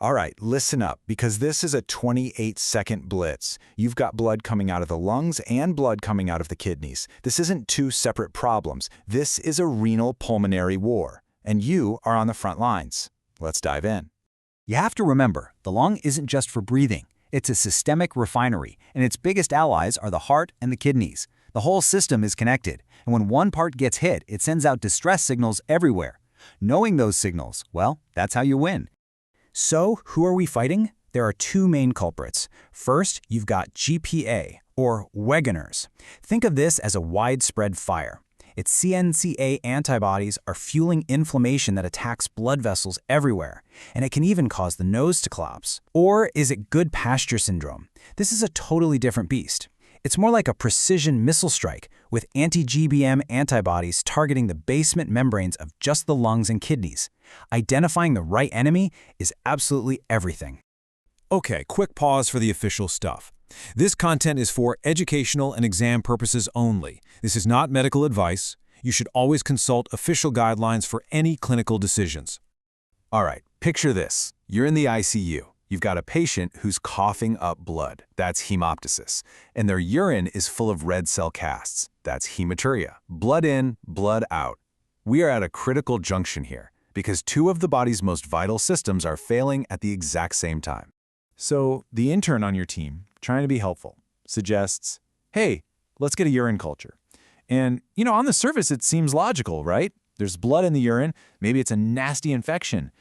All right, listen up, because this is a 28-second blitz. You've got blood coming out of the lungs and blood coming out of the kidneys. This isn't two separate problems. This is a renal pulmonary war, and you are on the front lines. Let's dive in. You have to remember, the lung isn't just for breathing. It's a systemic refinery, and its biggest allies are the heart and the kidneys. The whole system is connected, and when one part gets hit, it sends out distress signals everywhere. Knowing those signals, well, that's how you win. So, who are we fighting? There are two main culprits. First, you've got GPA, or Wegeners. Think of this as a widespread fire. Its c-ANCA antibodies are fueling inflammation that attacks blood vessels everywhere, and it can even cause the nose to collapse. Or is it Goodpasture syndrome? This is a totally different beast. It's more like a precision missile strike, with anti-GBM antibodies targeting the basement membranes of just the lungs and kidneys. Identifying the right enemy is absolutely everything. Okay, quick pause for the official stuff. This content is for educational and exam purposes only. This is not medical advice. You should always consult official guidelines for any clinical decisions. All right, picture this. You're in the ICU. You've got a patient who's coughing up blood. That's hemoptysis. And their urine is full of red cell casts. That's hematuria. Blood in, blood out. We are at a critical junction here, because two of the body's most vital systems are failing at the exact same time. So the intern on your team, trying to be helpful, suggests, hey, let's get a urine culture. And, on the surface, it seems logical, right? There's blood in the urine. Maybe it's a nasty infection.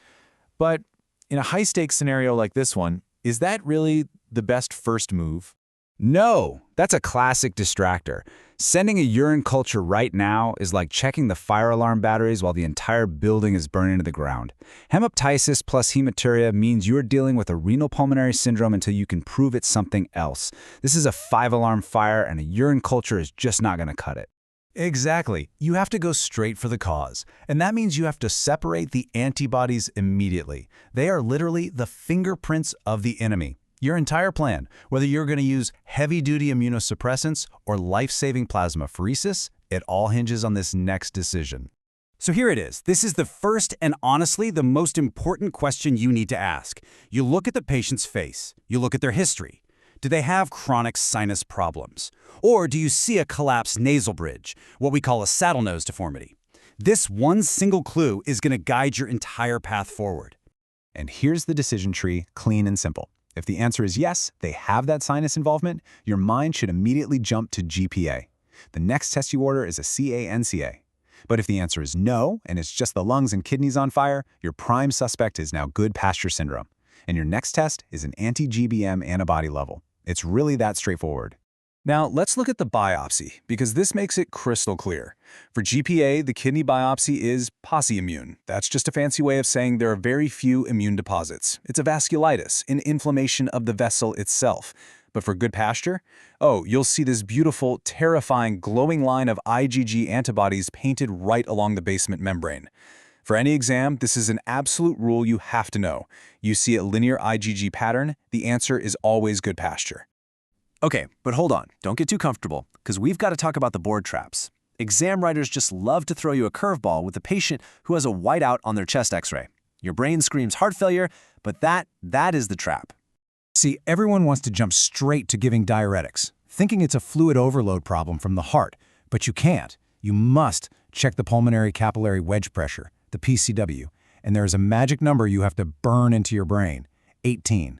But in a high-stakes scenario like this one, is that really the best first move? No, that's a classic distractor. Sending a urine culture right now is like checking the fire alarm batteries while the entire building is burning to the ground. Hemoptysis plus hematuria means you're dealing with a renal-pulmonary syndrome until you can prove it's something else. This is a 5-alarm fire, and a urine culture is just not going to cut it. Exactly. You have to go straight for the cause. And that means you have to separate the antibodies immediately. They are literally the fingerprints of the enemy. Your entire plan, whether you're going to use heavy-duty immunosuppressants or life-saving plasmapheresis, it all hinges on this next decision. So here it is. This is the first and honestly the most important question you need to ask. You look at the patient's face. You look at their history. Do they have chronic sinus problems? Or do you see a collapsed nasal bridge, what we call a saddle nose deformity? This one single clue is going to guide your entire path forward. And here's the decision tree, clean and simple. If the answer is yes, they have that sinus involvement, your mind should immediately jump to GPA. The next test you order is a c-ANCA. But if the answer is no, and it's just the lungs and kidneys on fire, your prime suspect is now Goodpasture syndrome. And your next test is an anti-GBM antibody level. It's really that straightforward. Now, let's look at the biopsy, because this makes it crystal clear. For GPA, the kidney biopsy is Pauci-immune. That's just a fancy way of saying there are very few immune deposits. It's a vasculitis, an inflammation of the vessel itself. But for Goodpasture, you'll see this beautiful, terrifying, glowing line of IgG antibodies painted right along the basement membrane. For any exam, this is an absolute rule you have to know. You see a linear IgG pattern, the answer is always Goodpasture. Okay, but hold on. Don't get too comfortable, because we've got to talk about the board traps. Exam writers just love to throw you a curveball with a patient who has a whiteout on their chest x-ray. Your brain screams heart failure, but that is the trap. See, everyone wants to jump straight to giving diuretics, thinking it's a fluid overload problem from the heart, but you can't. You must check the pulmonary capillary wedge pressure, the PCW, and there is a magic number you have to burn into your brain, 18.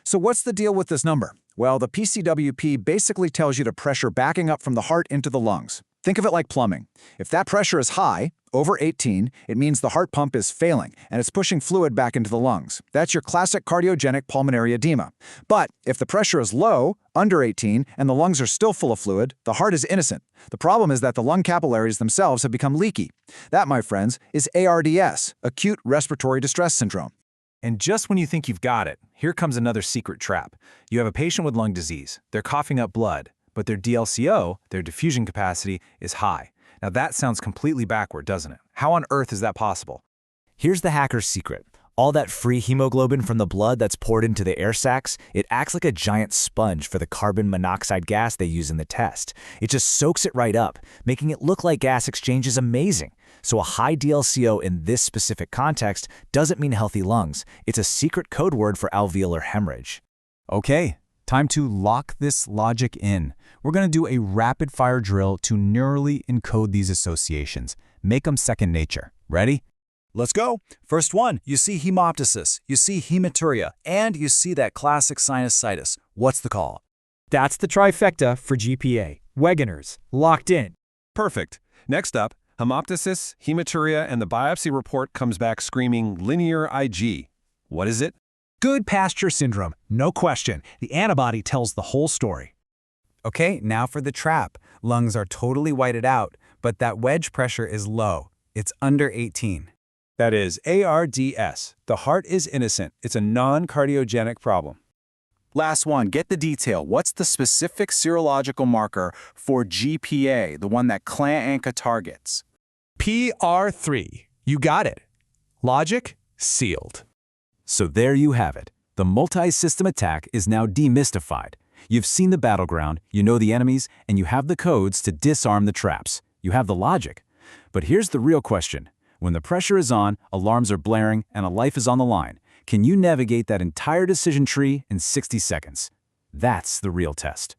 So what's the deal with this number? Well, the PCWP basically tells you to pressure backing up from the heart into the lungs. Think of it like plumbing. If that pressure is high, over 18, it means the heart pump is failing, and it's pushing fluid back into the lungs. That's your classic cardiogenic pulmonary edema. But if the pressure is low, under 18, and the lungs are still full of fluid, the heart is innocent. The problem is that the lung capillaries themselves have become leaky. That, my friends, is ARDS, acute respiratory distress syndrome. And just when you think you've got it, here comes another secret trap. You have a patient with lung disease. They're coughing up blood, but their DLCO, their diffusion capacity, is high. Now that sounds completely backward, doesn't it? How on earth is that possible? Here's the hacker's secret. All that free hemoglobin from the blood that's poured into the air sacs, it acts like a giant sponge for the carbon monoxide gas they use in the test. It just soaks it right up, making it look like gas exchange is amazing. So a high DLCO in this specific context doesn't mean healthy lungs. It's a secret code word for alveolar hemorrhage. Okay, time to lock this logic in. We're going to do a rapid-fire drill to neurally encode these associations. Make them second nature. Ready? Let's go. First one, you see hemoptysis, you see hematuria, and you see that classic sinusitis. What's the call? That's the trifecta for GPA. Wegener's. Locked in. Perfect. Next up, hemoptysis, hematuria, and the biopsy report comes back screaming linear IG. What is it? Goodpasture syndrome. No question. The antibody tells the whole story. Okay, now for the trap. Lungs are totally whited out, but that wedge pressure is low. It's under 18. That is ARDS. The heart is innocent. It's a non-cardiogenic problem. Last one, get the detail. What's the specific serological marker for GPA, the one that c-ANCA targets? PR3. You got it. Logic sealed. So there you have it. The multi-system attack is now demystified. You've seen the battleground, you know the enemies, and you have the codes to disarm the traps. You have the logic. But here's the real question. When the pressure is on, alarms are blaring, and a life is on the line, can you navigate that entire decision tree in 60 seconds? That's the real test.